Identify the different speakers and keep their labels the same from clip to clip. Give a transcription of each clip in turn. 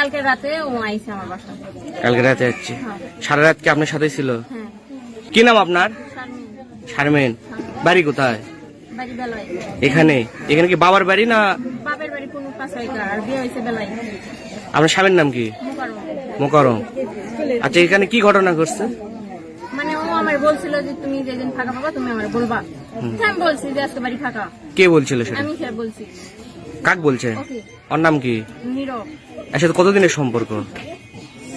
Speaker 1: কালকে রাতে ও আইছে আমার বাসা।
Speaker 2: কালকে রাতে আসছে? সারা রাত কি আপনার সাথে ছিল?
Speaker 1: হ্যাঁ।
Speaker 2: কি নাম আপনার? শারমিন। বাড়ি কোথায়?
Speaker 1: বাড়ি বেলায়।
Speaker 2: এখানে? এখানে কি বাবার বাড়ি না?
Speaker 1: বাপের বাড়ি কোন পাশাইকা, আর বিয়ে হয়েছে বেলায়।
Speaker 2: আপনার স্বামীর নাম কি? মোকারম। আচ্ছা, এখানে কি ঘটনা ঘটছে?
Speaker 1: মানে ও আমার বলছিল যে তুমি যেদিন ফাঁকা পাবা তুমি আমার বলবা। আমি বলছি যে আজকে বাড়ি ফাঁকা।
Speaker 2: কে বলছিল সেটা?
Speaker 1: আমি সে বলছি।
Speaker 2: কাক বলছে? ওর নাম কি?
Speaker 1: নীরব।
Speaker 2: এর সাথে কতদিনের সম্পর্ক?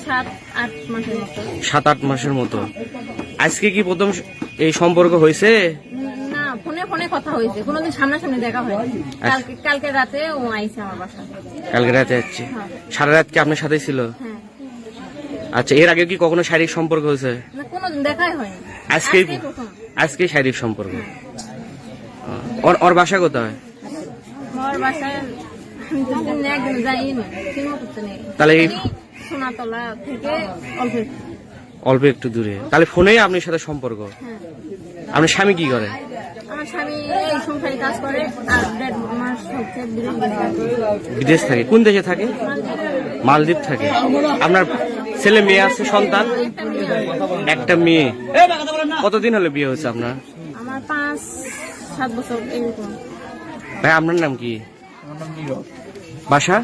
Speaker 1: 7-8 মাসের মতো।
Speaker 2: 7-8 মাসের মতো। আজকে কি প্রথম এই সম্পর্ক হয়েছে?
Speaker 1: না, ফোনে ফোনে কথা হয়েছে, কোনোদিন সামনাসামনি দেখা হয়নি। কালকে রাতে ও আইছে আমার বাসা।
Speaker 2: কালকে রাতে আসছে? সারা রাত কি আপনার সাথে ছিল?
Speaker 1: হ্যাঁ।
Speaker 2: আচ্ছা, এর আগে কি কখনো শারীরিক সম্পর্ক হয়েছে?
Speaker 1: না, কোনোদিন দেখাই হয়নি।
Speaker 2: আজকে শারীরিক সম্পর্ক। ওর বাসা কোথায়?
Speaker 1: ওর বাসায় আমি তো একদিন যাইনি, চিনো করতে নেই।
Speaker 2: তাহলে এই
Speaker 1: সোনাতলা থেকে
Speaker 2: অল্প একটু দূরে। তাহলে ফোনেই আপনার সাথে সম্পর্ক?
Speaker 1: হ্যাঁ।
Speaker 2: আপনার স্বামী কি করে?
Speaker 1: আমার স্বামী এই সংসারে কাজ করে, আর 1.5 মাস হচ্ছে
Speaker 2: বিদেশ থাকে। কোন দেশে থাকে? মালদ্বীপ থাকে। আপনার ছেলে মেয়ে আছে, সন্তান? একটা মেয়ে। কতদিন হলো বিয়ে হয়েছে আপনার?
Speaker 1: আমার 5-7 বছর এরকম।
Speaker 2: ভাই, আপনার নাম কি?
Speaker 3: আমার নাম নীরব।
Speaker 2: বাসা?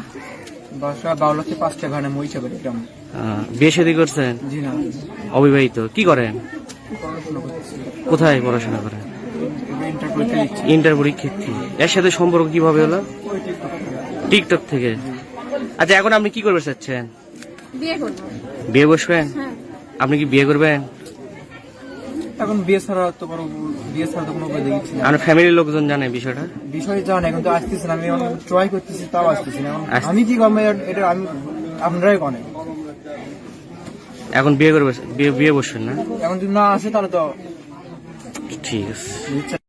Speaker 3: বাসা বাউলাতে 5টা ঘানে মহিষাবাড়ি গ্রাম।
Speaker 2: বিয়ে শাদী করছেন?
Speaker 3: জি না,
Speaker 2: অবিবাহিত। কি করেন?
Speaker 3: পড়াশোনা করতেছি।
Speaker 2: কোথায় পড়াশোনা করেন?
Speaker 3: ইন্টার পরীক্ষা দিচ্ছি।
Speaker 2: ইন্টার পরীক্ষার্থী। এর সাথে সম্পর্ক কিভাবে হলো? টিকটক থেকে। আচ্ছা, এখন আপনি কি করবে চাচ্ছেন?
Speaker 1: বিয়ে করবো।
Speaker 2: বিয়ে বসবেন?
Speaker 1: হ্যাঁ।
Speaker 2: আপনি কি বিয়ে করবেন?
Speaker 3: এখন বিয়ে ছাড়া তো কোনো উপায় দেখছি না।
Speaker 2: আপনার ফ্যামিলির লোকজন জানে বিষয়টা?
Speaker 3: বিষয় জানে, এখন তো আসতেছে না। আমি এখন ট্রাই করতেছি, তাও আসতেছি না। আমি কি করবো এটা আমি আপনারাই করেন।
Speaker 2: এখন বিয়ে করবে? বিয়ে বসবেন না?
Speaker 3: এখন যদি না আসে তাহলে তো
Speaker 2: ঠিক আছে।